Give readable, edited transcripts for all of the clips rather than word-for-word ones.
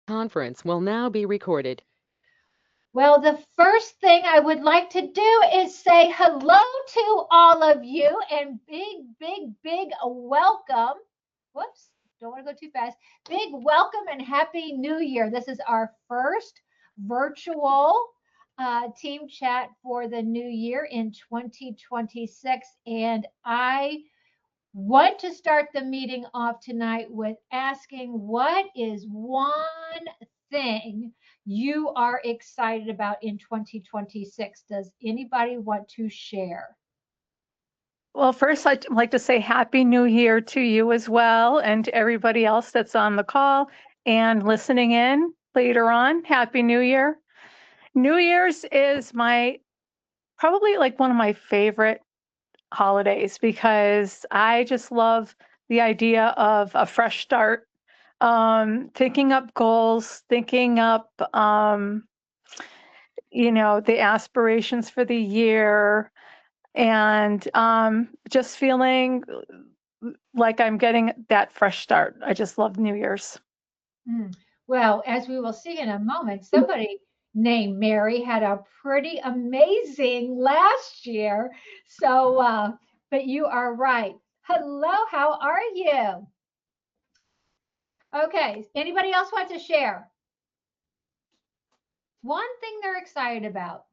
Conference will now be recorded. Well, the first thing I would like to do is say hello to all of you and big welcome. Whoops, don't want to go too fast. Big welcome and happy new year. This is our first virtual team chat for the new year in 2026. And I want to start the meeting off tonight with asking what is one thing you are excited about in 2026? Does anybody want to share? Well, first, I'd like to say Happy New Year to you as well, and to everybody else that's on the call and listening in later on. Happy New Year. New Year's is probably like one of my favorite holidays because I just love the idea of a fresh start, thinking up goals, thinking up, the aspirations for the year, and just feeling like I'm getting that fresh start. I just love New Year's. Hmm. Well, as we will see in a moment, somebody named Mary had a pretty amazing last year. So, but you are right. Hello, how are you? Okay, anybody else want to share? One thing they're excited about.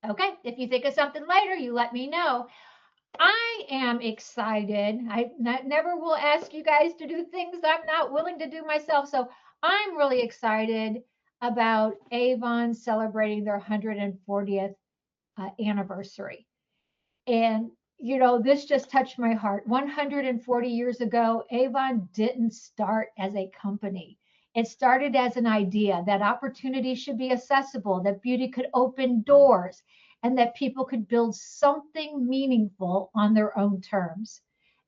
Okay, if you think of something later, you let me know. I am excited. Never will ask you guys to do things I'm not willing to do myself. So I'm really excited about Avon celebrating their 140th anniversary. And, this just touched my heart. 140 years ago, Avon didn't start as a company. It started as an idea that opportunity should be accessible, that beauty could open doors, and that people could build something meaningful on their own terms.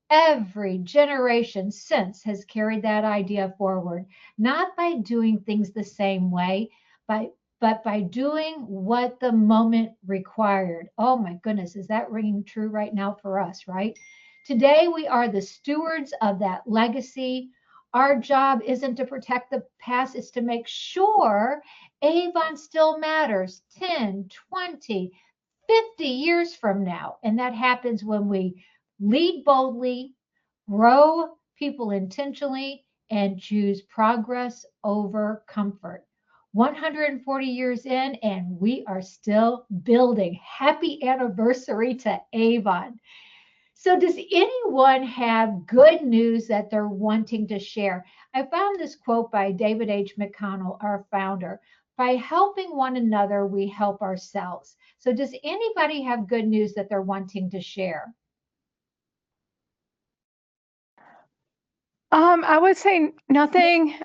Every generation since has carried that idea forward, not by doing things the same way, by, but by doing what the moment required. Oh my goodness, is that ringing true right now for us, right? Today, we are the stewards of that legacy. Our job isn't to protect the past, it's to make sure Avon still matters 10, 20, 50 years from now. And that happens when we lead boldly, grow people intentionally, and choose progress over comfort. 140 years in, and we are still building. Happy anniversary to Avon. So, does anyone have good news that they're wanting to share? I found this quote by David H. McConnell, our founder. By helping one another, we help ourselves. So, does anybody have good news that they're wanting to share? I would say nothing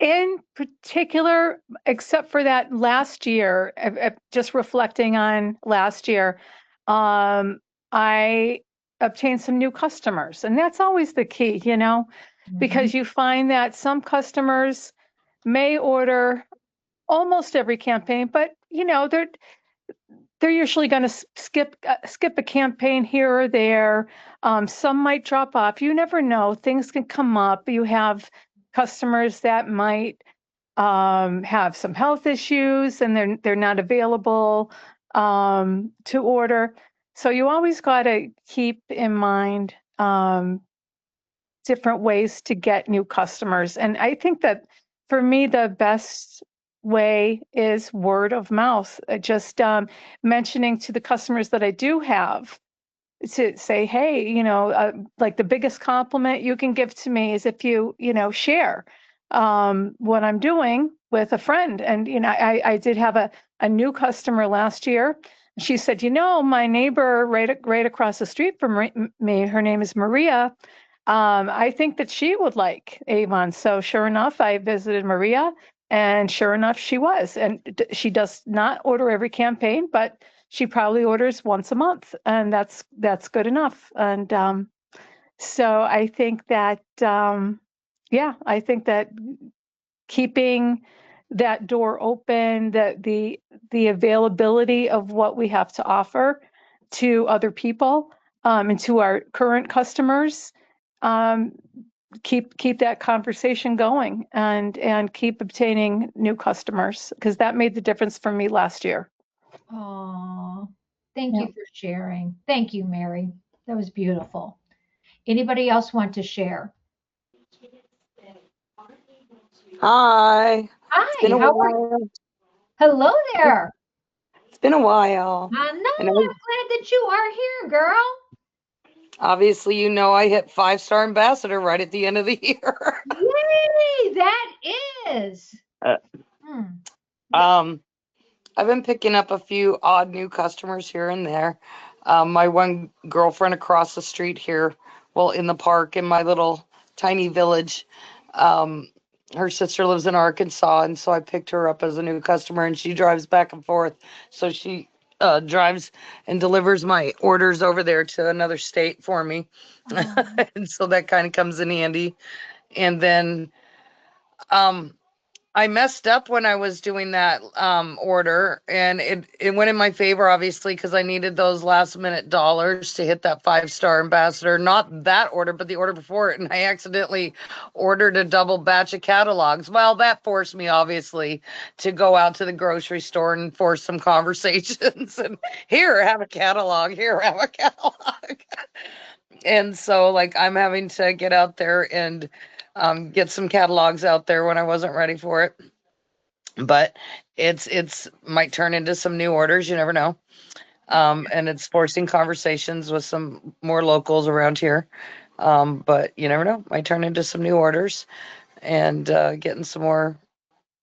in particular, except for that last year, just reflecting on last year, I obtained some new customers. And that's always the key, Mhm. because you find that some customers may order almost every campaign, but they're usually going to skip a campaign here or there. Some might drop off. You never know. Things can come up. You have customers that might have some health issues and they're not available to order. So you always got to keep in mind different ways to get new customers. And I think that for me, the best way is word of mouth. Just mentioning to the customers that I do have to say, hey, like the biggest compliment you can give to me is if share what I'm doing with a friend. And, I did have a new customer last year. She said, my neighbor right across the street from me, her name is Maria. I think that she would like Avon. So sure enough, I visited Maria, and sure enough, she was. And she does not order every campaign, but she probably orders once a month, and that's good enough. And so I think that, yeah, I think that keeping that door open, the availability of what we have to offer to other people and to our current customers, um, keep that conversation going and keep obtaining new customers, because that made the difference for me last year. Oh, thank Yeah. you for sharing. Thank you, Mary. That was beautiful. Anybody else want to share? Hi. It's been Hi, a how are you? while. Hello there. It's been a while. I know, I'm And I, glad that you are here, girl. obviously, I hit 5-star ambassador right at the end of the year. Yay, that is. Uh, Hmm. Yeah. um, I've been picking up a few odd new customers here and there. My one girlfriend across the street here, well, in the park in my little tiny village, um, her sister lives in Arkansas, and so I picked her up as a new customer, and she drives back and forth. So she drives and delivers my orders over there to another state for me. Oh. And so that kind of comes in handy. And then um, I messed up when I was doing that order, and it went in my favor, obviously, because I needed those last minute dollars to hit that 5-star ambassador. Not that order, but the order before it. And I accidentally ordered a double batch of catalogs. Well, that forced me, obviously, to go out to the grocery store and force some conversations. And here, have a catalog. Here, have a catalog. And so, like, I'm having to get out there and get some catalogs out there when I wasn't ready for it, but it's might turn into some new orders. You never know. And it's forcing conversations with some more locals around here. But you never know. Might turn into some new orders and getting some more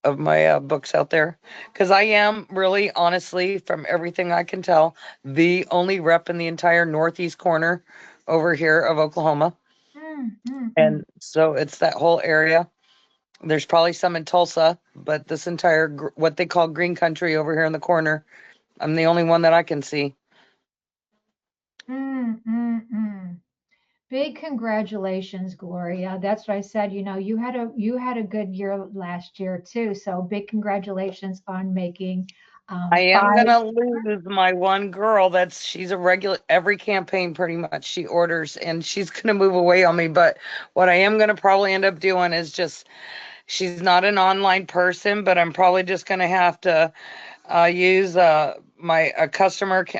of my books out there, because I am really, honestly, from everything I can tell, the only rep in the entire northeast corner over here of Oklahoma. Mm, mm, mm. And so it's that whole area. There's probably some in Tulsa, but this entire what they call green country over here in the corner, I'm the only one that I can see. Mm, mm, mm. Big congratulations, Gloria. That's what I said. You had a good year last year too. So big congratulations on making I am five. gonna lose my one girl she's a regular every campaign pretty much she orders, and she's gonna move away on me. But what I am gonna probably end up doing is just, she's not an online person, but I'm probably just gonna have to use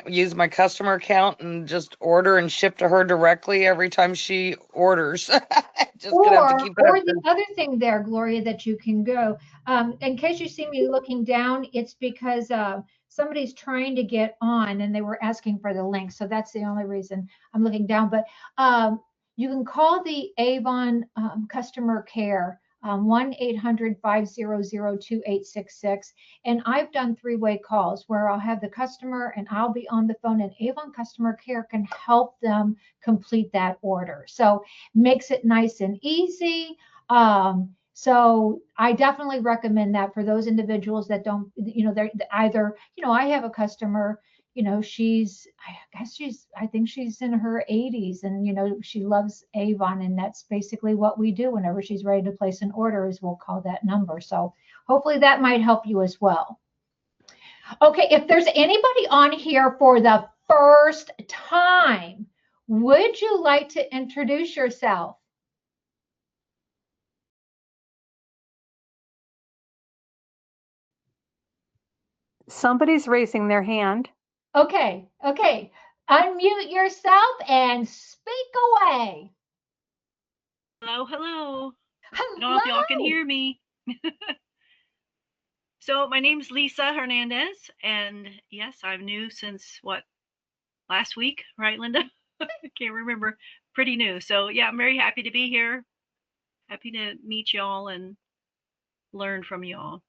use my customer account and just order and ship to her directly every time she orders. Just gonna have to keep it up Or the there. other thing there, Gloria, that you can go, in case you see me looking down, it's because somebody's trying to get on and they were asking for the link. So that's the only reason I'm looking down. But you can call the Avon customer care, 1-800-500-2866. And I've done three-way calls where I'll have the customer and I'll be on the phone, and Avon customer care can help them complete that order. So makes it nice and easy. So I definitely recommend that for those individuals that don't, they're either, I have a customer, I think she's in her 80s, and, she loves Avon, and that's basically what we do whenever she's ready to place an order is we'll call that number. So hopefully that might help you as well. Okay, if there's anybody on here for the first time, would you like to introduce yourself? Somebody's raising their hand. Okay, okay. Unmute yourself and speak away. Hello, hello. I don't know if y'all can Hello. hear me. So my name's Lisa Hernandez, and yes, I'm new since last week, right, Linda? I can't remember. Pretty new. So yeah, I'm very happy to be here. Happy to meet y'all and learn from y'all.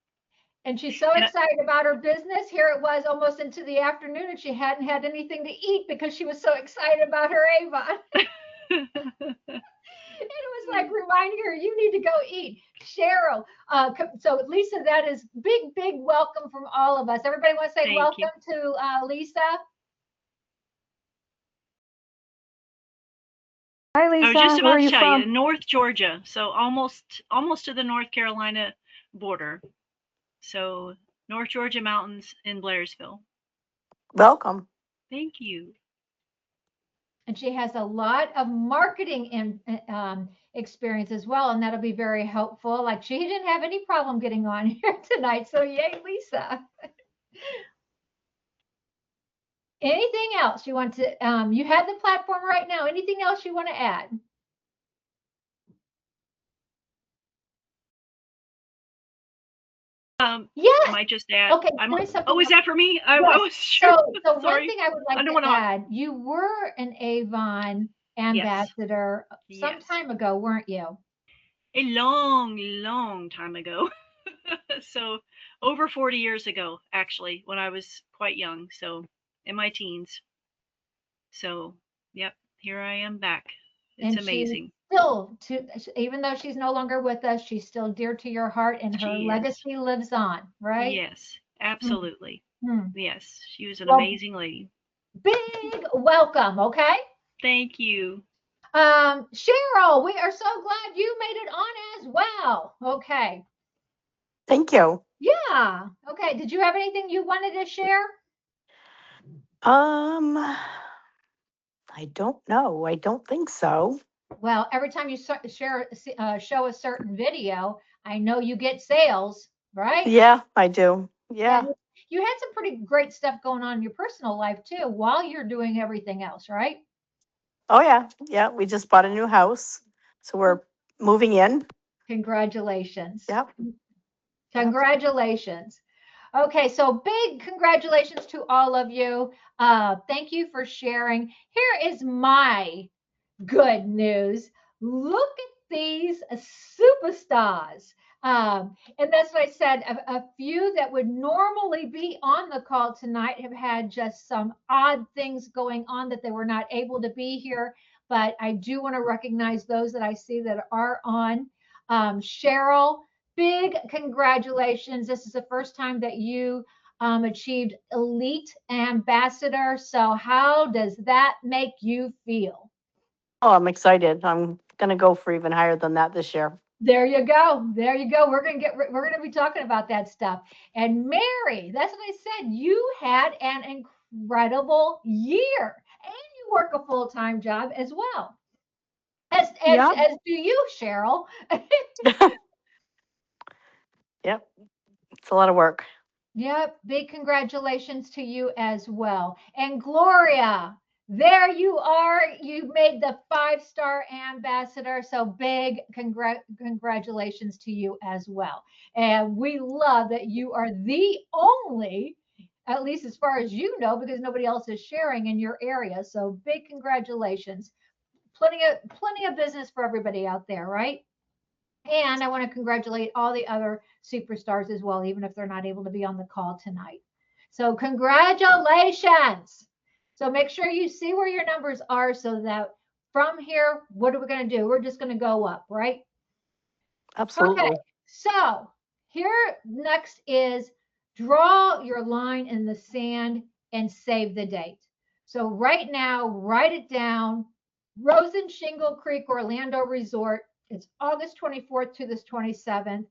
And she's so And excited about her business. Here it was almost into the afternoon, and she hadn't had anything to eat because she was so excited about her Avon. And it was like reminding her, you need to go eat. Cheryl. So Lisa, that is big, big welcome from all of us. Everybody want to say Thank welcome you. to Lisa? Hi, I was Lisa. just Where are about to you tell you, from? North Georgia, so almost to the North Carolina border. So North Georgia mountains in Blairsville. Welcome. Thank you. and she has a lot of marketing experience as well, and that'll be very helpful. Like she didn't have any problem getting on here tonight, so yay, Lisa. Anything else you want to, you have the platform right now. Anything else you want to add? Yes. I might just add. Okay, there is something is else. that for me? I Yes. was sure. So one Sorry. thing I would I like don't to wanna hog. add, you were an Avon Yes. ambassador some Yes. time ago, weren't you? A long, long time ago. So over 40 years ago, actually, when I was quite young. So in my teens. So, yep, here I am back. It's And she's amazing. still, even though she's no longer with us, she's still dear to your heart, and her She is. legacy lives on, right? Yes, absolutely. Mhm. Yes, she was an Well, amazing lady. big welcome, okay? Thank you. Cheryl, we are so glad you made it on as well. Okay. Thank you. Yeah. Okay. Did you have anything you wanted to share? I don't know. I don't think so. Well, every time you show a certain video, I know you get sales, right? Yeah, I do. Yeah. And you had some pretty great stuff going on in your personal life too, while you're doing everything else, right? Oh, yeah. Yeah. We just bought a new house. So we're moving in. Congratulations. Yep. Congratulations. Okay, so big congratulations to all of you. Thank you for sharing. Here is my good news. Look at these superstars. And that's what I said. A few that would normally be on the call tonight have had just some odd things going on that they were not able to be here. But I do want to recognize those that I see that are on. Cheryl, big congratulations. This is the first time that you achieved elite ambassador. So, how does that make you feel? Oh, I'm excited. I'm going to go for even higher than that this year. There you go. There you go. We're going to be talking about that stuff. And Mary, that's what I said. You had an incredible year, and you work a full-time job as well. As do you, Cheryl. Yep. It's a lot of work. Yep. Big congratulations to you as well. And Gloria, there you are. You made the 5-star ambassador. So big congratulations to you as well. And we love that you are the only, at least as far as you know, because nobody else is sharing in your area. So big congratulations. Plenty of business for everybody out there, right? And I want to congratulate all the other superstars as well, even if they're not able to be on the call tonight. So, congratulations. So, make sure you see where your numbers are so that from here, what are we going to do? We're just going to go up, right? Absolutely. Okay. So, here next is draw your line in the sand and save the date. So, right now, write it down. Rose and Shingle Creek Orlando Resort. It's August 24th to this 27th.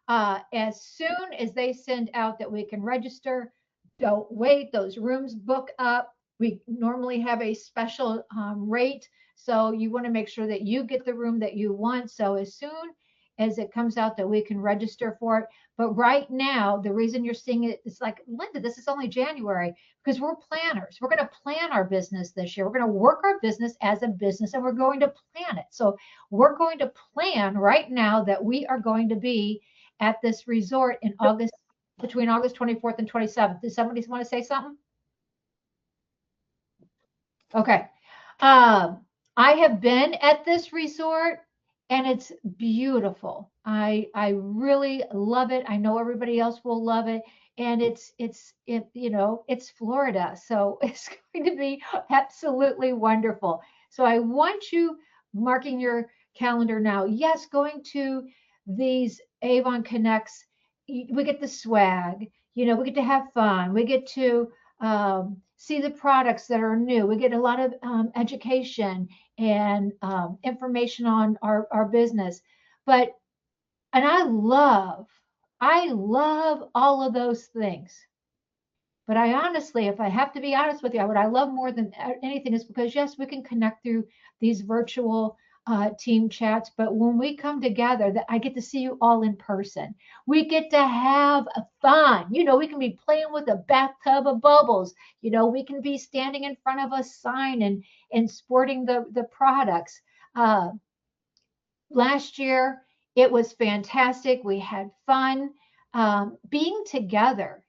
As soon as they send out that we can register, don't wait. Those rooms book up. We normally have a special rate. So you want to make sure that you get the room that you want. So as soon as it comes out that we can register for it. But right now, the reason you're seeing it, it's like, Linda, this is only January because we're planners. We're going to plan our business this year. We're going to work our business as a business and we're going to plan it. So we're going to plan right now that we are going to be at this resort in August, between August 24th and 27th. Does somebody want to say something? Okay. I have been at this resort and it's beautiful. I really love it. I know everybody else will love it. And it's Florida. So it's going to be absolutely wonderful. So I want you marking your calendar now. Yes, going to these Avon Connects, we get the swag, we get to have fun. We get to see the products that are new. We get a lot of education and information on our business. And I love all of those things. But I honestly, if I have to be honest with you, what I love more than anything is because, yes, we can connect through these virtual team chats, but when we come together, that I get to see you all in person. We get to have fun. We can be playing with a bathtub of bubbles. We can be standing in front of a sign and sporting the products. Uh, Last year, it was fantastic. We had fun being together,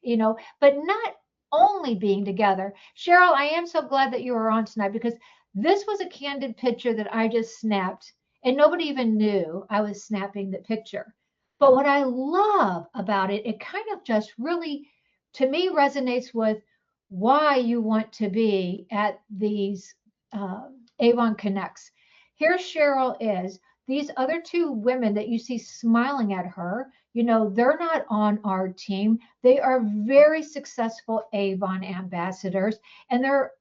but not only being together. Cheryl, I am so glad that you were on tonight because this was a candid picture that I just snapped, and nobody even knew I was snapping the picture. But what I love about it, it kind of just really, to me, resonates with why you want to be at these Avon Connects. Here Cheryl is. These other two women that you see smiling at her, they're not on our team. They are very successful Avon ambassadors, and they're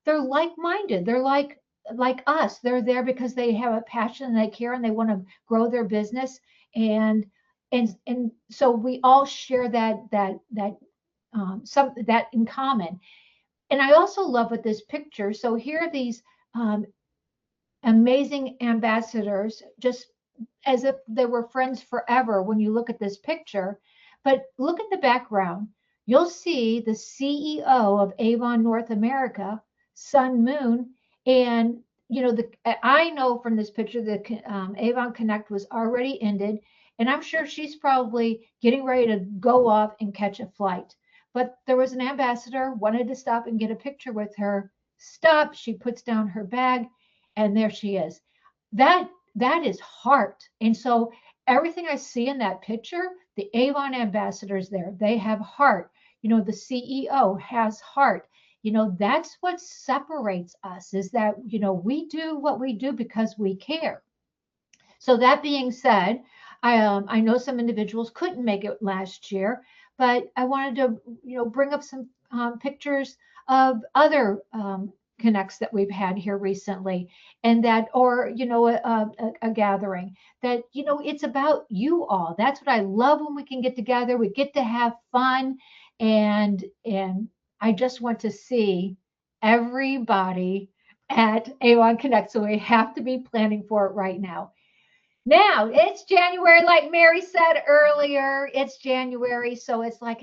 like-minded. They're like us. They're there because they have a passion and they care and they want to grow their business. And so we all share that in common. And I also love with this picture. So here are these amazing ambassadors, just as if they were friends forever when you look at this picture. But look at the background. You'll see the CEO of Avon North America, Sun Moon, and I know from this picture that Avon Connect was already ended, and I'm sure she's probably getting ready to go off and catch a flight. But there was an ambassador wanted to stop and get a picture with her. Stop. She puts down her bag, and there she is. That is heart. And so everything I see in that picture, the Avon ambassadors there, they have heart. The CEO has heart. That's what separates us is that, we do what we do because we care. So that being said, I know some individuals couldn't make it last year, but I wanted to, bring up some pictures of other connects that we've had here recently, and that, or a gathering that it's about you all. That's what I love when we can get together. We get to have fun, and I just want to see everybody at Avon Connect. So we have to be planning for it right now. Now it's January, like Mary said earlier. It's January, so it's like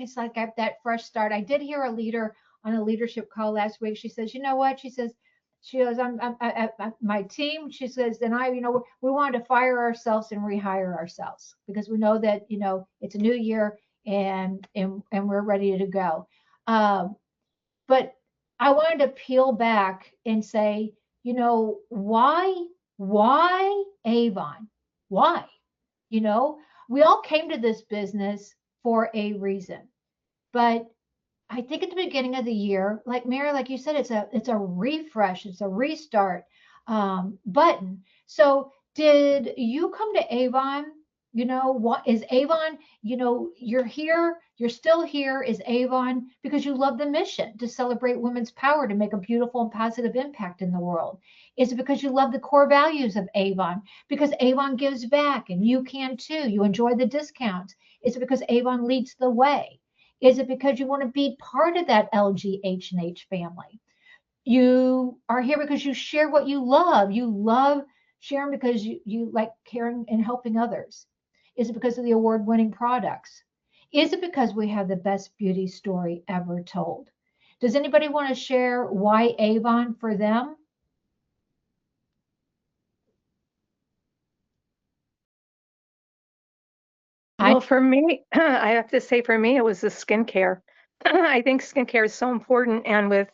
that fresh start. I did hear a leader on a leadership call last week. She says, "You know what?" She goes, my team." She says, "And we wanted to fire ourselves and rehire ourselves because we know that it's a new year and we're ready to go." But I wanted to peel back and say, why Avon? Why? We all came to this business for a reason. But I think at the beginning of the year, like Mary, like you said, it's a refresh, it's a restart button. So did you come to Avon? What is Avon? You're here, you're still here. Is Avon because you love the mission to celebrate women's power to make a beautiful and positive impact in the world? Is it because you love the core values of Avon? Because Avon gives back and you can too. You enjoy the discounts. Is it because Avon leads the way? Is it because you want to be part of that LGH&H family? You are here because you share what you love. You love sharing because you like caring and helping others. Is it because of the award-winning products? Is it because we have the best beauty story ever told? Does anybody want to share why Avon for them? Well, for me, I have to say, for me, it was the skincare. I think skincare is so important. And with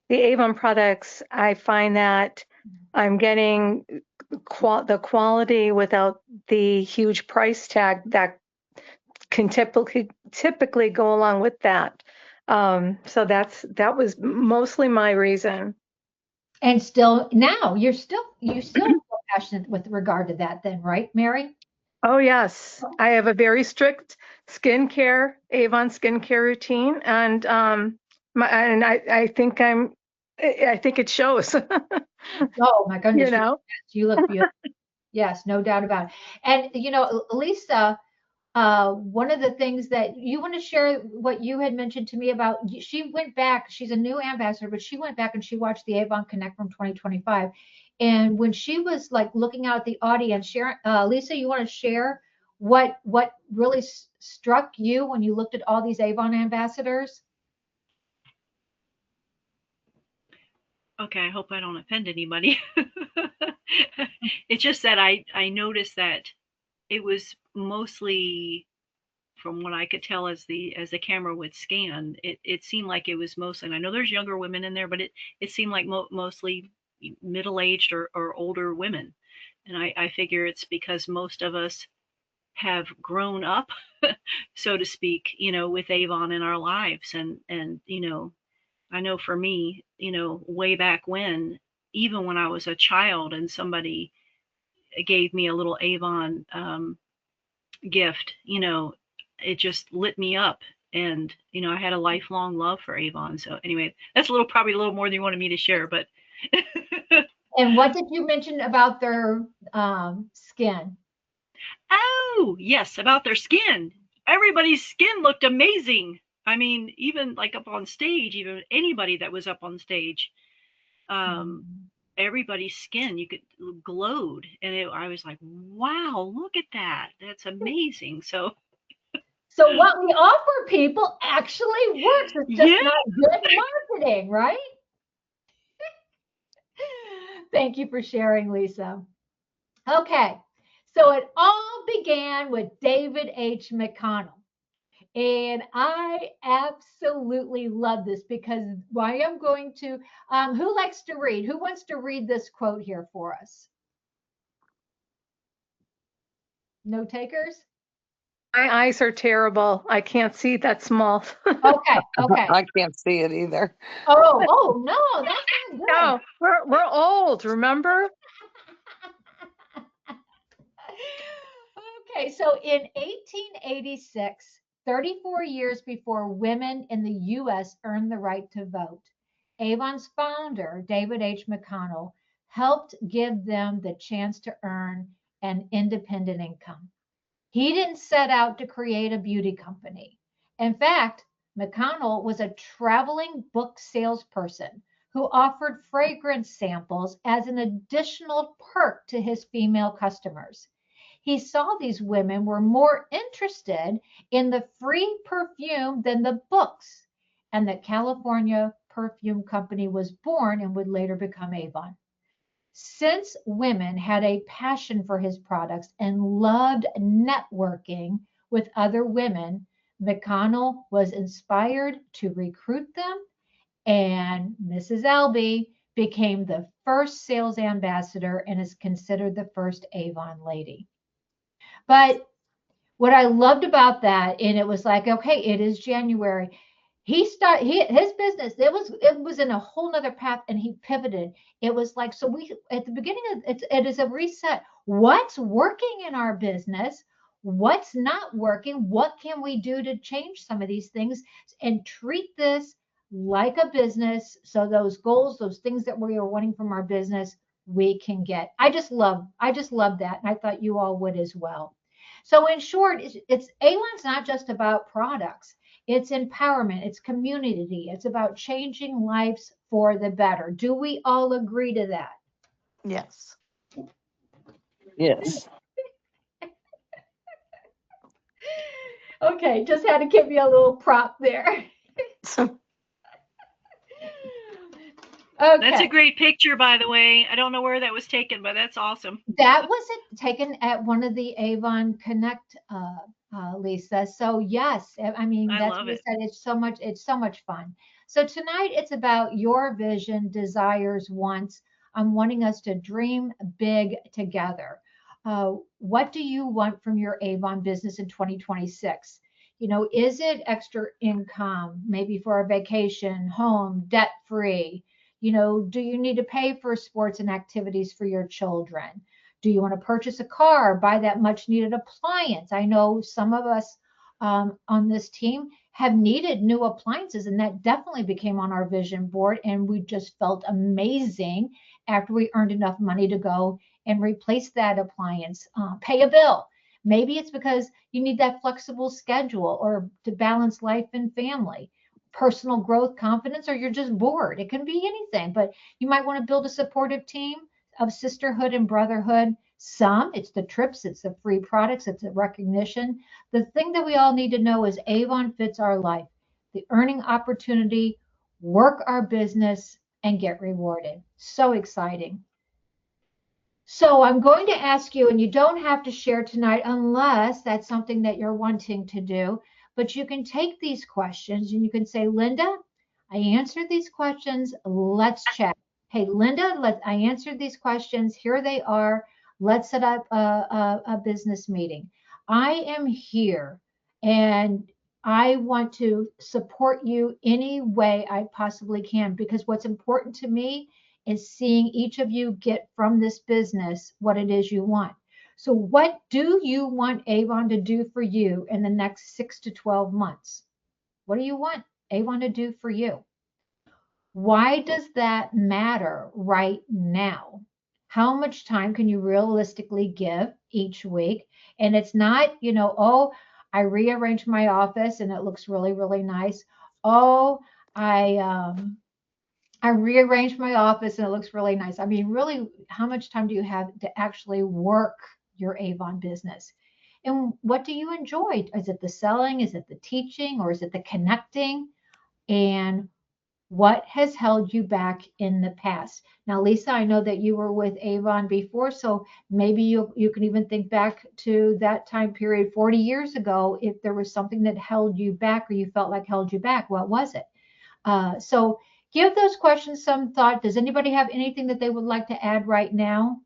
the Avon products, I find that I'm getting the quality without the huge price tag that can typically go along with that. So that was mostly my reason. And still now you still feel passionate with regard to that then, right, Mary? Oh yes, I have a very strict Avon skincare routine, and I think I think it shows. Oh my goodness, You know. you look beautiful. Yes, no doubt about it. And Lisa, one of the things that you want to share, what you had mentioned to me about, she went back, she's a new ambassador, but she went back and she watched the Avon Connect from 2025. And when she was like looking out at the audience, Lisa, you want to share what really struck you when you looked at all these Avon ambassadors? Okay, I hope I don't offend anybody. It's just that I noticed that it was mostly, from what I could tell as the camera would scan, it seemed like it was mostly, and I know there's younger women in there, but it seemed like mostly middle-aged or older women. And I figure it's because most of us have grown up, so to speak, with Avon in our lives. And I know for me, way back when, even when I was a child and somebody gave me a little Avon gift, it just lit me up. And, I had a lifelong love for Avon. So anyway, that's probably a little more than you wanted me to share, but. And what did you mention about their skin? Oh, yes, about their skin. Everybody's skin looked amazing. I mean, even like up on stage, even anybody that was up on stage, everybody's skin, you could glowed. And I was like, wow, look at that. That's amazing. So what we offer people actually works. It's just yeah. not good marketing, right? Thank you for sharing, Lisa. Okay, so it all began with David H. McConnell. And I absolutely love this because I am going to, who likes to read? Who wants to read this quote here for us? No takers? My eyes are terrible. I can't see that small. Okay, okay. I can't see it either. Oh no, that's not good. No, we're old, remember? Okay, so in 1886, 34 years before women in the US earned the right to vote, Avon's founder, David H. McConnell, helped give them the chance to earn an independent income. He didn't set out to create a beauty company. In fact, McConnell was a traveling book salesperson who offered fragrance samples as an additional perk to his female customers. He saw these women were more interested in the free perfume than the books, and that California Perfume Company was born and would later become Avon. Since women had a passion for his products and loved networking with other women, McConnell was inspired to recruit them, and Mrs. Albee became the first sales ambassador and is considered the first Avon lady. But what I loved about that, and it was like, okay, it is January. His business, it was in a whole nother path and he pivoted. It was like, so we at the beginning of it is a reset. What's working in our business? What's not working? What can we do to change some of these things and treat this like a business? So those goals, those things that we are wanting from our business, we can get. I just love that. And I thought you all would as well. So in short, it's Avon's not just about products. It's empowerment, it's community, it's about changing lives for the better. Do we all agree to that? Yes. Yes. Okay, just had to give you a little prop there. That's a Okay, great picture, by the way. I don't know where that was taken, but that's awesome. that was taken at one of the Avon Connect, Lisa. So yes, I mean I that's love what I it. said. It's so much fun. So tonight it's about your vision, desires, wants. I'm wanting us to dream big together. What do you want from your Avon business in 2026? Is it extra income, maybe for a vacation, home, debt free? Do you need to pay for sports and activities for your children? Do you want to purchase a car, buy that much needed appliance? I know some of us on this team have needed new appliances, and that definitely became on our vision board. And we just felt amazing after we earned enough money to go and replace that appliance, pay a bill. Maybe it's because you need that flexible schedule or to balance life and family, personal growth, confidence, or you're just bored. It can be anything, but you might want to build a supportive team of sisterhood and brotherhood. Some, it's the trips, it's the free products, it's the recognition. The thing that we all need to know is Avon fits our life, the earning opportunity, work our business, and get rewarded. So exciting. So I'm going to ask you, and you don't have to share tonight unless that's something that you're wanting to do, but you can take these questions and you can say, Linda, I answered these questions. Let's chat. Hey, Linda, I answered these questions. Here they are. Let's set up a business meeting. I am here and I want to support you any way I possibly can because what's important to me is seeing each of you get from this business what it is you want. So, what do you want Avon to do for you in the next 6 to 12 months? What do you want Avon to do for you? Why does that matter right now? How much time can you realistically give each week? And it's not, oh, I rearranged my office and it looks really, really nice. Oh, I rearranged my office and it looks really nice. I mean, really, how much time do you have to actually work your Avon business? And what do you enjoy? Is it the selling? Is it the teaching? Or is it the connecting? And what has held you back in the past? Now, Lisa, I know that you were with Avon before, so maybe you can even think back to that time period 40 years ago. If there was something that held you back or you felt like held you back, what was it? So give those questions some thought. Does anybody have anything that they would like to add right now?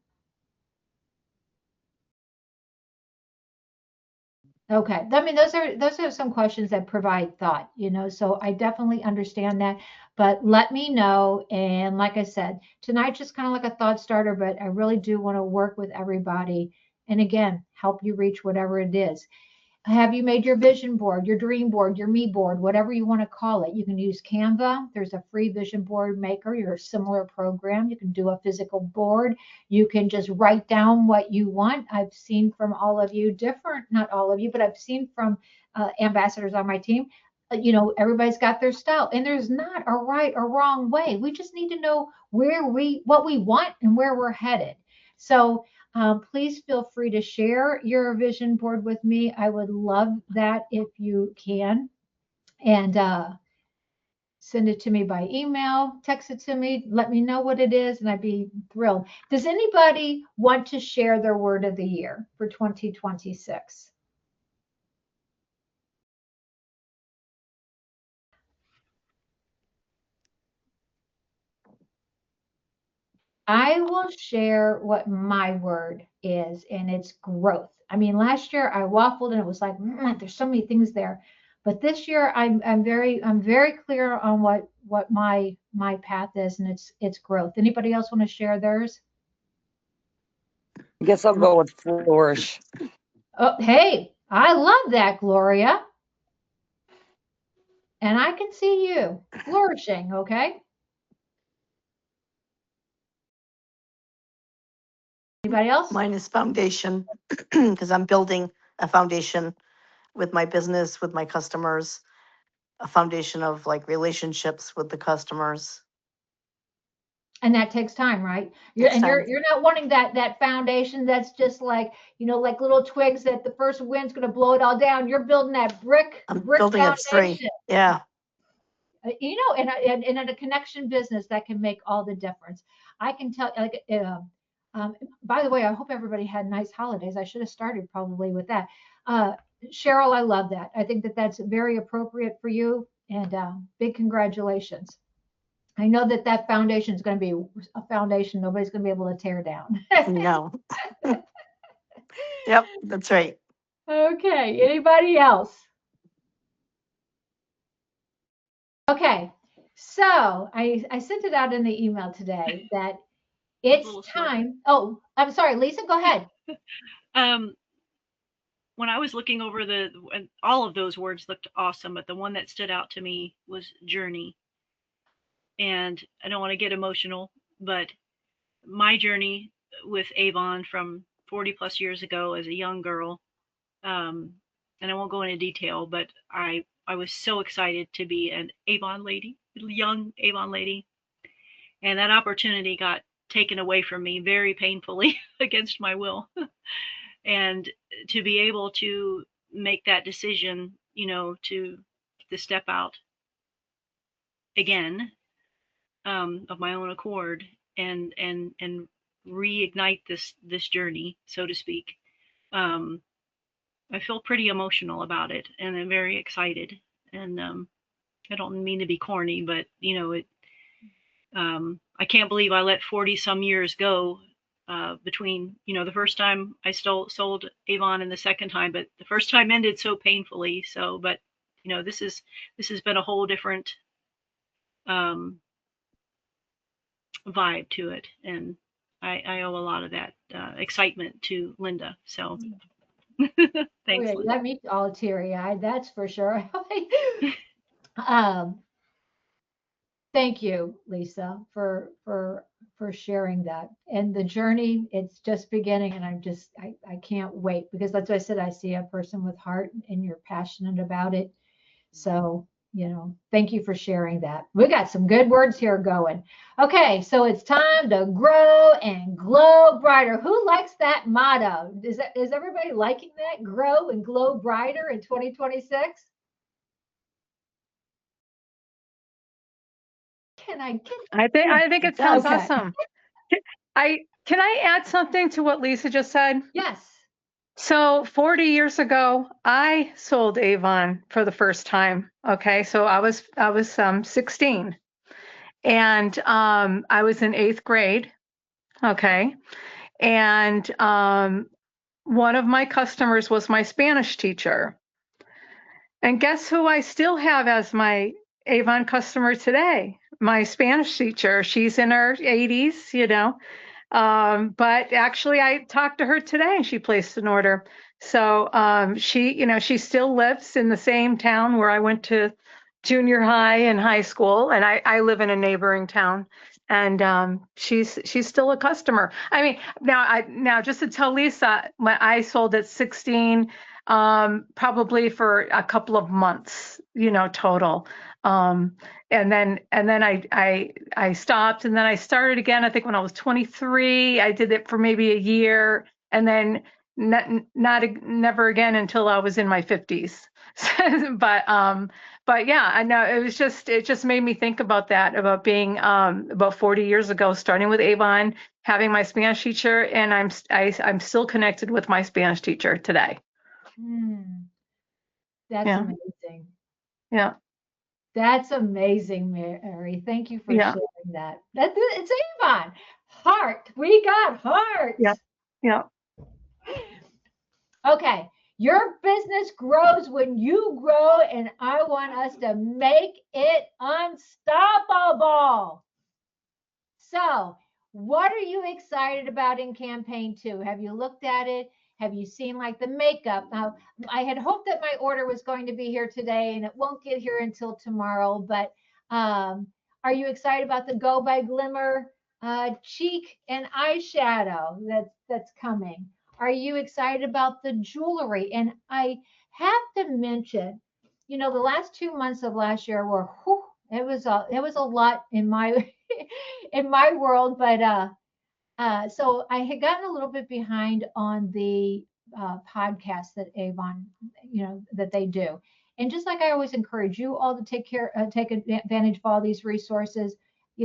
Okay. I mean, those are some questions that provide thought, so I definitely understand that. But let me know. And like I said, tonight's just kind of like a thought starter, but I really do want to work with everybody and again, help you reach whatever it is. Have you made your vision board, your dream board, your me board, whatever you want to call it? You can use Canva. There's a free vision board maker, your similar program. You can do a physical board. You can just write down what you want. I've seen from all of you different, not all of you, but I've seen from ambassadors on my team. Everybody's got their style, and there's not a right or wrong way. We just need to know what we want and where we're headed. So please feel free to share your vision board with me. I would love that if you can. And send it to me by email, text it to me, let me know what it is, and I'd be thrilled. Does anybody want to share their word of the year for 2026? I will share what my word is, and it's growth. I mean, last year I waffled and it was like, there's so many things there. But this year I'm very clear on what my path is, and it's growth. Anybody else want to share theirs? I guess I'll go with flourish. Oh, hey, I love that, Gloria. And I can see you flourishing, okay? Anybody else? Mine is foundation because I'm building a foundation with my business, with my customers, a foundation of like relationships with the customers. And that takes time, right? Takes time. You're not wanting that foundation that's just like, like little twigs that the first wind's going to blow it all down. You're building that brick I'm building it straight. foundation. Yeah. And in a connection business that can make all the difference. I can tell, like, by the way, I hope everybody had nice holidays. I should have started probably with that. Cheryl, I love that. I think that that's very appropriate for you, and big congratulations. I know that foundation is going to be a foundation nobody's going to be able to tear down. No. Yep, that's right. Okay, anybody else? Okay, so I sent it out in the email today that it's time. Oh, I'm sorry, Lisa, go ahead. When I was looking over all of those words looked awesome, but the one that stood out to me was journey. And I don't want to get emotional, but my journey with Avon from 40 plus years ago as a young girl And I won't go into detail, but I was so excited to be an Avon lady, young Avon lady, and that opportunity got taken away from me very painfully against my will. And to be able to make that decision, to step out again, of my own accord, and reignite this journey, so to speak. I feel pretty emotional about it, and I'm very excited. And I don't mean to be corny, but I can't believe I let 40 some years go between the first time I sold Avon and the second time, but the first time ended so painfully. So, but this has been a whole different um, vibe to it, and I owe a lot of that excitement to Linda. So thanks, Okay, Linda. let me all teary-eyed, that's for sure. um, thank you, Lisa, for sharing that. And the journey, it's just beginning, and I can't wait, because that's what I said, I see a person with heart, and you're passionate about it. So, thank you for sharing that. We got some good words here going. Okay, so it's time to grow and glow brighter. Who likes that motto? Is everybody liking that? Grow and glow brighter in 2026? Can I get I think it sounds okay? awesome. Can I add something to what Lisa just said? Yes. So 40 years ago, I sold Avon for the first time. Okay, so I was 16, and I was in 8th grade. Okay, and one of my customers was my Spanish teacher, and guess who I still have as my Avon customer today? My Spanish teacher. She's in her 80s, but actually, I talked to her today, and she placed an order. So she still lives in the same town where I went to junior high and high school, and I live in a neighboring town. And she's still a customer. I mean, now just to tell Lisa, when I sold at 16, probably for a couple of months, total. Um, and then I stopped, and then I started again. I think when I was 23, I did it for maybe a year, and then never again until I was in my 50s. But yeah, I know it just made me think about that, about being about 40 years ago, starting with Avon, having my Spanish teacher, and I'm still connected with my Spanish teacher today. That's Yeah, amazing. yeah, That's amazing, Mary. Thank you for yeah, sharing that. It's Avon. Heart. We got heart. yeah, yeah. Okay. Your business grows when you grow, and I want us to make it unstoppable. So, what are you excited about in campaign 2? Have you looked at it? Have you seen like the makeup? Now, I had hoped that my order was going to be here today, and it won't get here until tomorrow. But are you excited about the Go by Glimmer cheek and eyeshadow that's coming? Are you excited about the jewelry? And I have to mention, the last 2 months of last year were, whew, it was a lot in my in my world. But so I had gotten a little bit behind on the podcast that Avon, that they do. And just like I always encourage you all to take advantage of all these resources,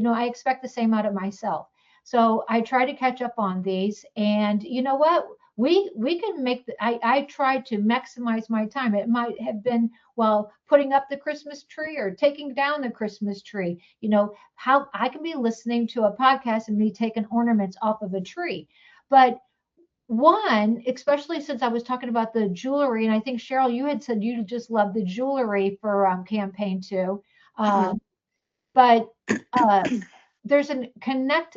I expect the same out of myself. So I try to catch up on these, and you know what? We can make I try to maximize my time. It might have been while putting up the Christmas tree or taking down the Christmas tree. How I can be listening to a podcast and me taking ornaments off of a tree. But one, especially since I was talking about the jewelry, and I think Cheryl, you had said you just love the jewelry for campaign 2. But there's a connect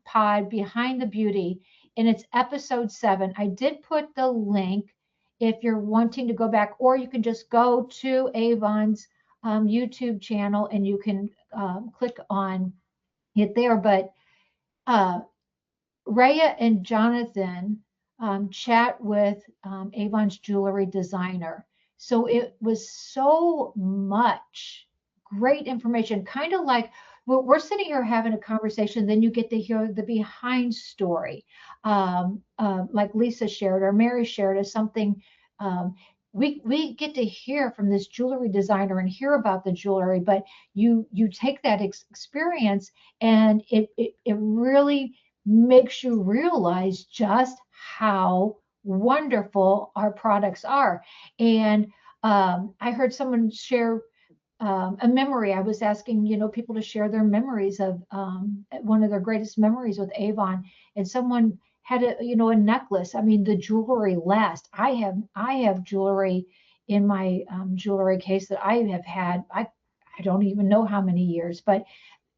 pod behind the beauty, and it's episode 7. I did put the link if you're wanting to go back, or you can just go to Avon's YouTube channel, and you can click on it there. But Rhea and Jonathan chat with Avon's jewelry designer. So it was so much great information, kind of like we're sitting here having a conversation, then you get to hear the behind story, like Lisa shared or Mary shared, as something. Um, we get to hear from this jewelry designer and hear about the jewelry, but you take that experience and it really makes you realize just how wonderful our products are. And I heard someone share a memory. I was asking, people to share their memories of one of their greatest memories with Avon, and someone had a necklace. I mean, the jewelry lasts. I have jewelry in my jewelry case that I have had. I don't even know how many years, but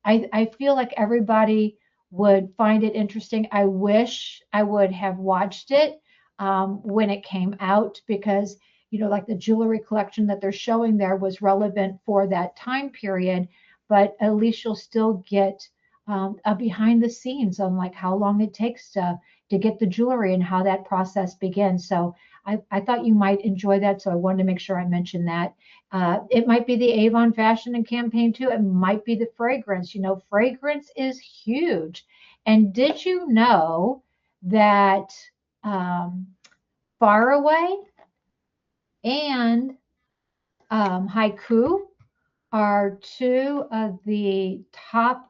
I feel like everybody would find it interesting. I wish I would have watched it when it came out, because, like the jewelry collection that they're showing there was relevant for that time period, but at least you'll still get a behind the scenes on like how long it takes to get the jewelry and how that process begins. So I thought you might enjoy that. So I wanted to make sure I mentioned that. It might be the Avon fashion and campaign too. It might be the fragrance. Fragrance is huge. And did you know that um, Far Away and Haiku are two of the top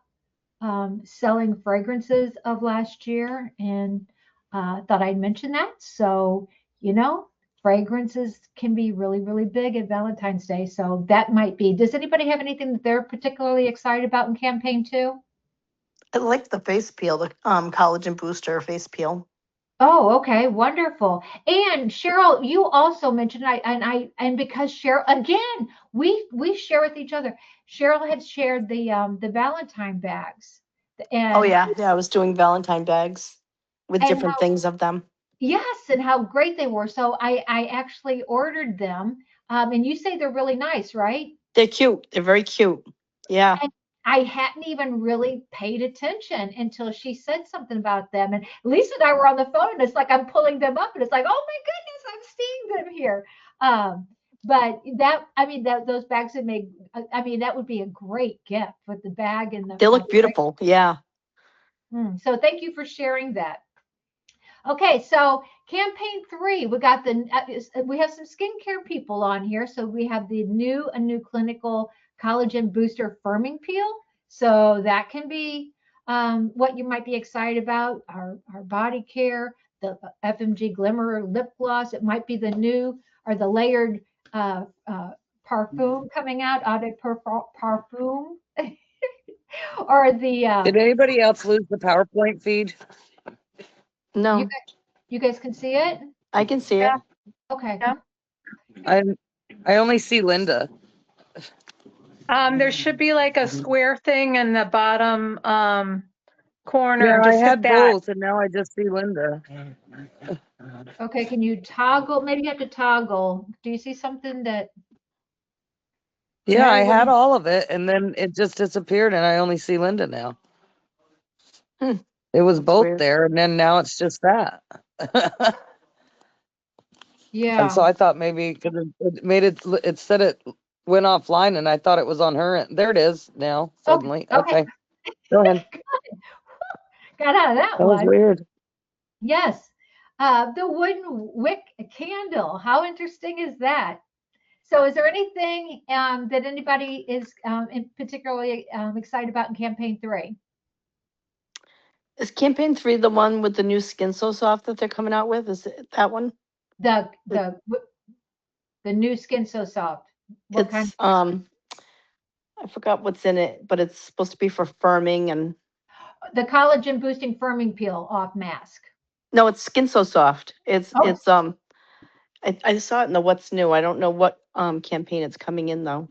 selling fragrances of last year? And thought I'd mention that. So, you know, fragrances can be really, really big at Valentine's Day. So that might be. Does anybody have anything that they're particularly excited about in campaign two? I like the face peel, the collagen booster face peel. Oh, okay, wonderful. And Cheryl, you also mentioned and because Cheryl, again, we share with each other. Cheryl had shared the Valentine bags, Oh and yeah, yeah. I was doing Valentine bags with and different things of them. yes, and how great they were. So I actually ordered them. And you say they're really nice, right? They're cute. They're very cute. Yeah. And I hadn't even really paid attention until she said something about them. And Lisa and I were on the phone, and it's like I'm pulling them up, and it's like, oh my goodness, I'm seeing them here. But I mean, those bags would make, I mean, that would be a great gift with the bag and the. They look beautiful. Yeah. So thank you for sharing that. Okay, so campaign three, we have some skincare people on here. So we have a new clinical collagen booster firming peel. So that can be what you might be excited about. Our body care, the FMG Glimmer lip gloss. It might be the new or the layered parfum coming out, Eau de Parfum, or the Did anybody else lose the PowerPoint feed? you No, guys, you guys can see it. I can see it. Yeah. Okay. Yeah. I only see Linda. There should be like a square thing in the bottom corner. Yeah, I Just hit had that. both, and now I just see Linda. Okay, can you toggle? Maybe you have to toggle. Do you see something that, Yeah, I Mary, what do had you, all of it, and then it just disappeared, and I only see Linda now. Hmm, It was that's both weird. there, and then now it's just that. And so yeah. I thought maybe because it made it, it said it went offline, and I thought it was on her end. There it is now, Okay, suddenly. okay. Okay, go ahead. Got out of that That was one. weird. Yes. The wooden wick candle. How interesting is that? So is there anything that anybody is particularly excited about in campaign three? Is campaign 3 the one with the new Skin So Soft that they're coming out with? Is it that one? The It- the new Skin So Soft. What kind? It's I forgot what's in it, but it's supposed to be for firming and The collagen boosting firming peel off mask. no, it's Skin So Soft. Oh, I saw it in the What's New. I don't know what campaign it's coming in though.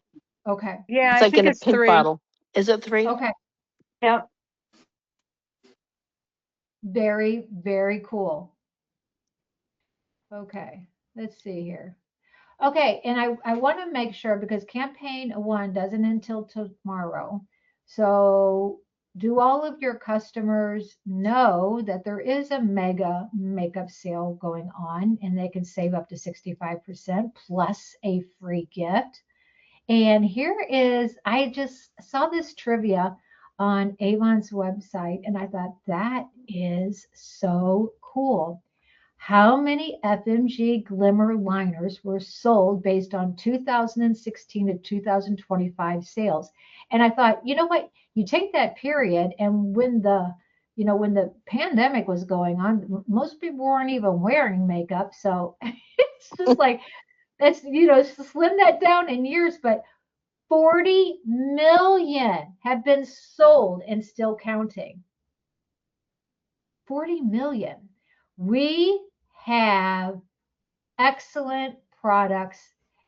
okay. Yeah, It's I like think in a it's pink 3. bottle. Is it 3? Okay. Yep. Very, very cool. Okay, let's see here. Okay, and I want to make sure because campaign one doesn't until tomorrow. So do all of your customers know that there is a mega makeup sale going on and they can save up to 65% plus a free gift? And here is, I just saw this trivia on Avon's website and I thought that is so cool. How many FMG glimmer liners were sold based on 2016 to 2025 sales? And I thought, you know what? You take that period, and when the pandemic was going on, most people weren't even wearing makeup. So it's just like, that's, slim that down in years, but 40 million have been sold and still counting. 40 million. We have excellent products.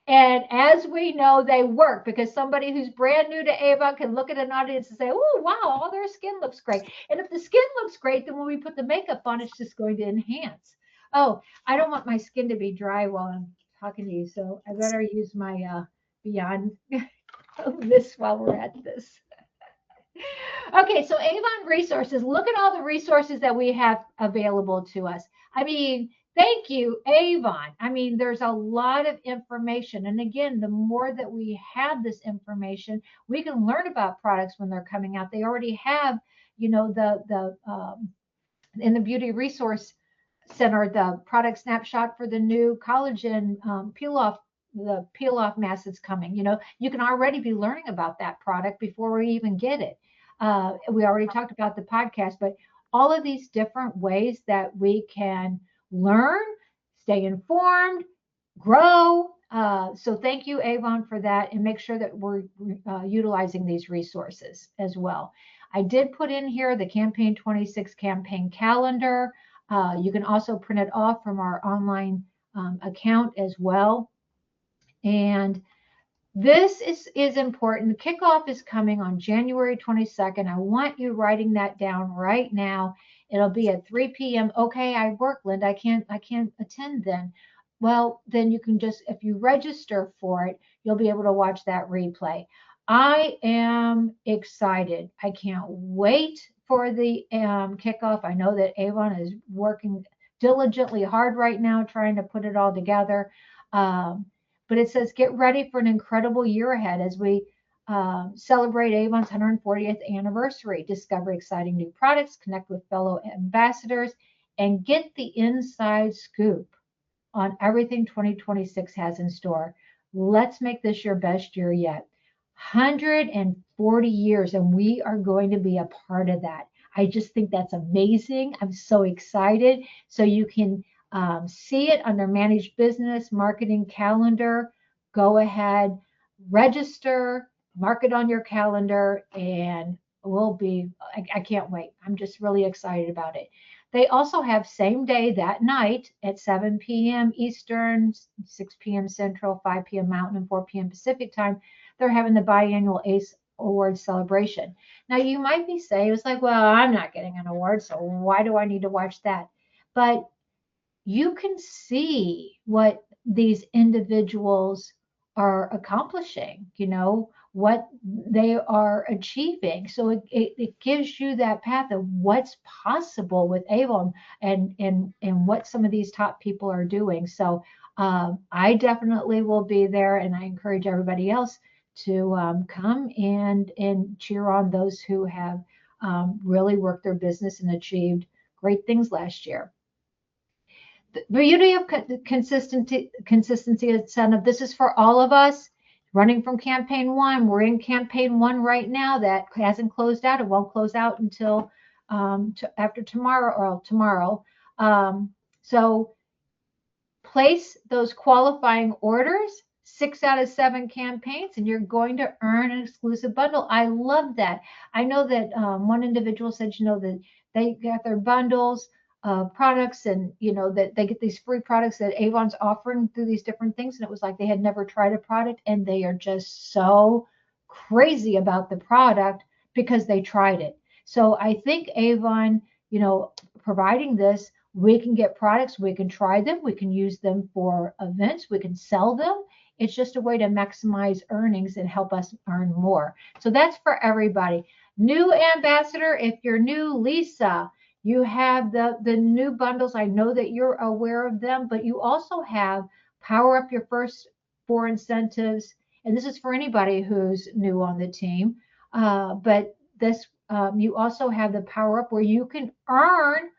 And as we know, they work because somebody who's brand new to Avon can look at an audience and say, oh, wow, all their skin looks great. And if the skin looks great, then when we put the makeup on, it's just going to enhance. Oh, I don't want my skin to be dry while I'm talking to you. So I better use my Beyond this while we're at this. Okay, so Avon resources. Look at all the resources that we have available to us. I mean, thank you, Avon. I mean, there's a lot of information. And again, the more that we have this information, we can learn about products when they're coming out. They already have, in the Beauty Resource Center, the product snapshot for the new collagen peel off, the peel off mask that's coming. You can already be learning about that product before we even get it. We already talked about the podcast, but all of these different ways that we can learn, stay informed, grow. So thank you, Avon, for that, and make sure that we're utilizing these resources as well. I did put in here the Campaign 26 campaign calendar. You can also print it off from our online account as well. And this is important. The kickoff is coming on January 22nd. I want you writing that down right now. It'll be at 3 p.m. Okay, I work, Linda. I can't attend then. Well, then you can just, if you register for it, you'll be able to watch that replay. I am excited. I can't wait for the kickoff. I know that Avon is working diligently hard right now trying to put it all together. But it says, get ready for an incredible year ahead as we celebrate Avon's 140th anniversary. Discover exciting new products, connect with fellow ambassadors, and get the inside scoop on everything 2026 has in store. Let's make this your best year yet. 140 years, and we are going to be a part of that. I just think that's amazing. I'm so excited. So you can see it under Managed Business Marketing Calendar. Go ahead, register, mark it on your calendar, and I can't wait. I'm just really excited about it. They also have same day that night at 7 p.m. Eastern, 6 p.m. Central, 5 p.m. Mountain, and 4 p.m. Pacific time. They're having the biannual ACE Awards celebration. Now, you might be saying, it's like, well, I'm not getting an award, so why do I need to watch that? But you can see what these individuals are accomplishing, what they are achieving. So it gives you that path of what's possible with Avon and what some of these top people are doing. So I definitely will be there, and I encourage everybody else to come and cheer on those who have really worked their business and achieved great things last year. The beauty of consistency incentive. This is for all of us. Running from campaign one, we're in campaign one right now. That hasn't closed out. It won't close out until after tomorrow. So place those qualifying orders. 6 out of 7 campaigns, and you're going to earn an exclusive bundle. I love that. I know that one individual said, that they got their bundles products, and that they get these free products that Avon's offering through these different things, and it was like they had never tried a product, and they are just so crazy about the product because they tried it. So I think Avon, providing this, we can get products, we can try them, we can use them for events, we can sell them. It's just a way to maximize earnings and help us earn more. So that's for everybody. New ambassador, if you're new, Lisa, you have the new bundles. I know that you're aware of them, but you also have Power Up Your First 4 incentives. And this is for anybody who's new on the team. But this, you also have the Power Up where you can earn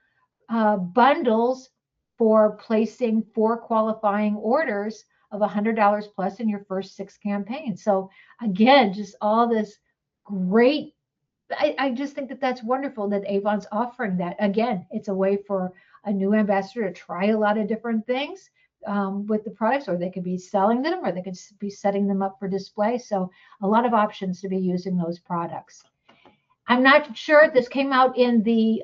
bundles for placing 4 qualifying orders of $100 plus in your first 6 campaigns. So again, just all this great. I just think that that's wonderful that Avon's offering that. Again, it's a way for a new ambassador to try a lot of different things with the products, or they could be selling them, or they could be setting them up for display. So a lot of options to be using those products. I'm not sure this came out in the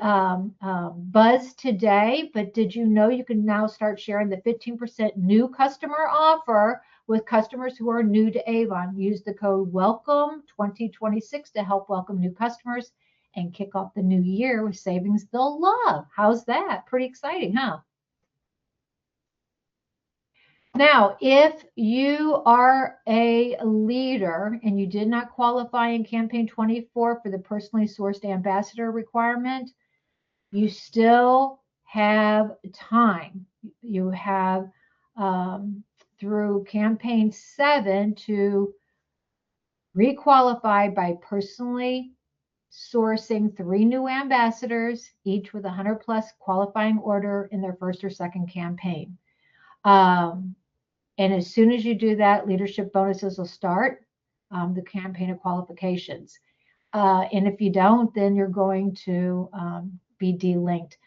buzz today, but did you know you can now start sharing the 15% new customer offer with customers who are new to Avon? Use the code WELCOME2026 to help welcome new customers and kick off the new year with savings they'll love. How's that? Pretty exciting, huh? Now, if you are a leader and you did not qualify in campaign 24 for the personally sourced ambassador requirement, you still have time. You have through campaign 7 to requalify by personally sourcing 3 new ambassadors, each with 100 plus qualifying order in their first or second campaign. And as soon as you do that, leadership bonuses will start the campaign of qualifications. And if you don't, then you're going to be delinked.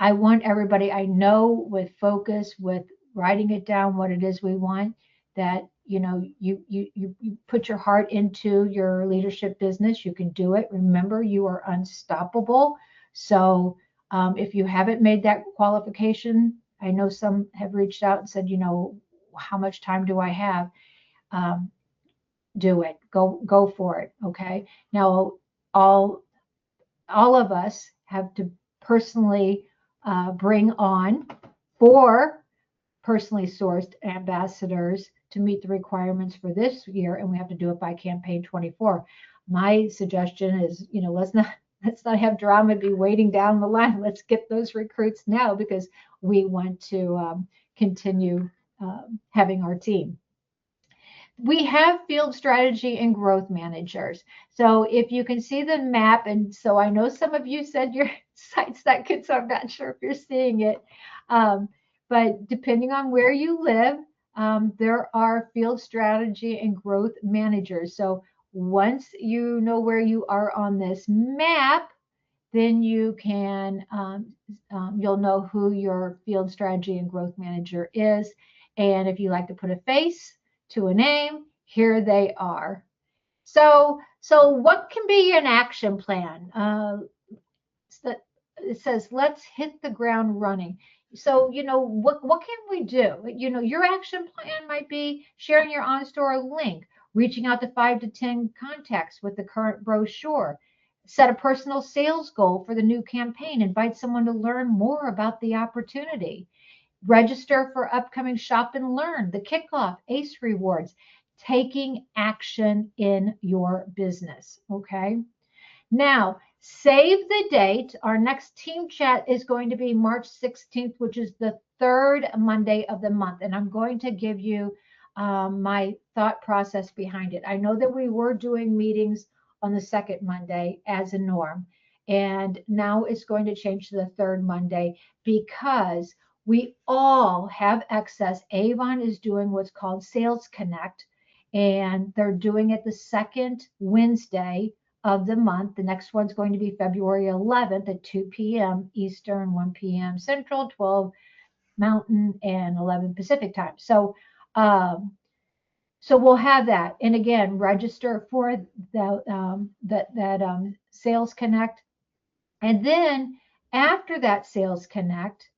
I want everybody, I know with focus, with writing it down, what it is we want, that you put your heart into your leadership business. You can do it. Remember, you are unstoppable. So if you haven't made that qualification, I know some have reached out and said, how much time do I have? Do it. Go for it. Okay. Now, all of us have to personally bring on 4 personally sourced ambassadors to meet the requirements for this year, and we have to do it by campaign 24. My suggestion is, let's not have drama be waiting down the line. Let's get those recruits now, because we want to continue having our team. We have field strategy and growth managers. So if you can see the map, and so I know some of you said your site's not good, so I'm not sure if you're seeing it. But depending on where you live, there are field strategy and growth managers. So once you know where you are on this map, then you can, you'll know who your field strategy and growth manager is. And if you like to put a face to a name, here they are. So what can be an action plan? It says, let's hit the ground running. So, what can we do? Your action plan might be sharing your on-store link, reaching out to 5 to 10 contacts with the current brochure, set a personal sales goal for the new campaign, invite someone to learn more about the opportunity, register for upcoming Shop and Learn, the kickoff, ACE rewards, taking action in your business. Okay. Now, save the date. Our next team chat is going to be March 16th, which is the 3rd Monday of the month. And I'm going to give you my thought process behind it. I know that we were doing meetings on the 2nd Monday as a norm. And now it's going to change to the 3rd Monday, because we all have excess. Avon is doing what's called Sales Connect, and they're doing it the 2nd Wednesday of the month. The next one's going to be February 11th at 2 p.m. Eastern, 1 p.m. Central, 12 Mountain, and 11 Pacific time. So we'll have that. And again, register for that Sales Connect. And then after that Sales Connect,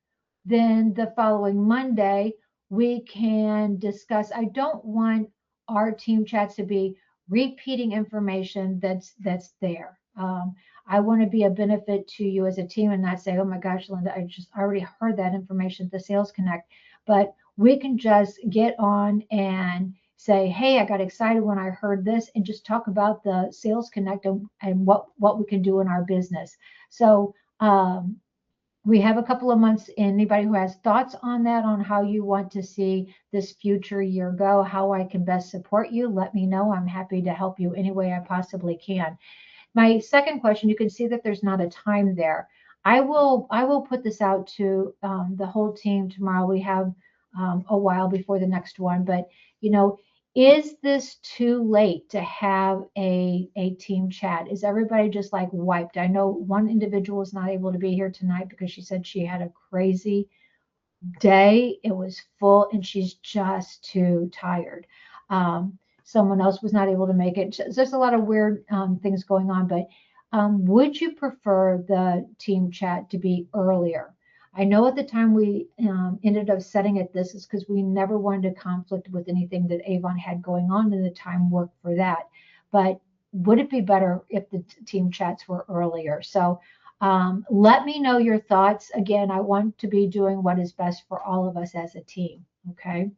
then the following Monday, we can discuss. I don't want our team chats to be repeating information that's there. I want to be a benefit to you as a team and not say, oh my gosh, Linda, I just already heard that information at the Sales Connect. But we can just get on and say, hey, I got excited when I heard this, and just talk about the Sales Connect and what we can do in our business. So we have a couple of months. Anybody who has thoughts on that, on how you want to see this future year go, how I can best support you, let me know. I'm happy to help you any way I possibly can. My second question, you can see that there's not a time there. I will put this out to the whole team tomorrow. We have a while before the next one, but is this too late to have a team chat? Is everybody just like wiped? I know one individual is not able to be here tonight because she said she had a crazy day. It was full and she's just too tired. Someone else was not able to make it. There's a lot of weird things going on, but would you prefer the team chat to be earlier? I know at the time we ended up setting it this is because we never wanted to conflict with anything that Avon had going on, and the time worked for that. But would it be better if the team chats were earlier? So let me know your thoughts. Again, I want to be doing what is best for all of us as a team. Okay.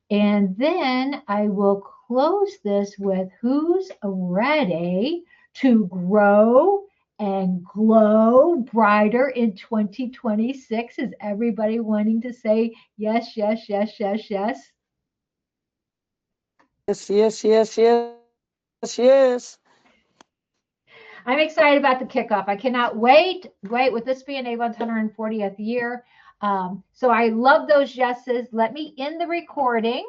And then I will close this with who's ready to grow and glow brighter in 2026? Is everybody wanting to say yes, yes, yes, yes, yes? Yes, yes, yes, yes, yes. I'm excited about the kickoff. I cannot wait with this being Avon's 140th year. So I love those yeses. Let me end the recording.